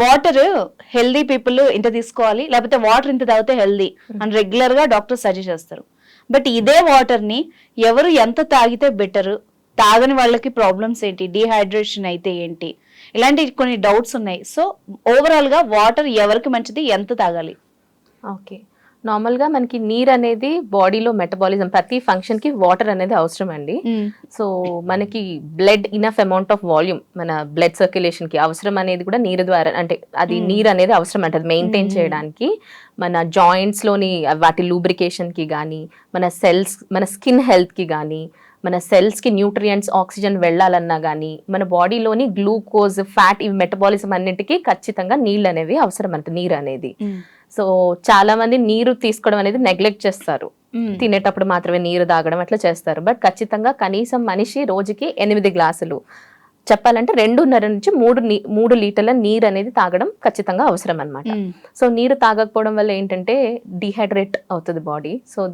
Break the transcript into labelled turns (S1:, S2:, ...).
S1: Water healthy people ఇంత తీసుకోవాలి, లేకపోతే వాటర్ ఇంత తాగితే హెల్దీ అని రెగ్యులర్ గా డాక్టర్ సజెస్ట్ చేస్తారు. బట్ ఇదే వాటర్ ని ఎవరు ఎంత తాగితే బెటర్, తాగని వాళ్ళకి ప్రాబ్లమ్స్ ఏంటి, డిహైడ్రేషన్ అయితే ఏంటి, ఇలాంటి కొన్ని డౌట్స్ ఉన్నాయి. సో ఓవరాల్ గా వాటర్ ఎవరికి మంచిది, ఎంత తాగాలి?
S2: ఓకే, నార్మల్గా మనకి నీరు అనేది బాడీలో మెటబాలిజం ప్రతి ఫంక్షన్కి వాటర్ అనేది అవసరం అండి. సో మనకి blood enough amount of volume మన బ్లడ్ సర్క్యులేషన్కి అవసరం అనేది కూడా నీరు ద్వారా, అంటే అది నీరు అనేది అవసరం అంటది మెయింటైన్ చేయడానికి. మన జాయింట్స్లోని వాటి లూబ్రికేషన్కి కానీ, మన సెల్స్, మన స్కిన్ హెల్త్కి కానీ, మన సెల్స్కి న్యూట్రియంట్స్ ఆక్సిజన్ వెళ్ళాలన్నా కానీ, మన బాడీలోని గ్లూకోజ్ ఫ్యాట్ ఇవి మెటబాలిజం అన్నింటికి ఖచ్చితంగా నీళ్ళు అనేవి అవసరం అంట, నీరు అనేది. సో చాలా మంది నీరు తీసుకోవడం అనేది నెగ్లెక్ట్ చేస్తారు, తినేటప్పుడు మాత్రమే నీరు తాగడం అట్లా చేస్తారు. బట్ ఖచ్చితంగా కనీసం మనిషి రోజుకి 8 గ్లాసులు, చెప్పాలంటే 2.5 నుంచి 3 లీటర్ల నీరు అనేది తాగడం ఖచ్చితంగా అవసరం అనమాట. సో నీరు తాగకపోవడం వల్ల ఏంటంటే డిహైడ్రేట్ అవుతుంది బాడీ. సో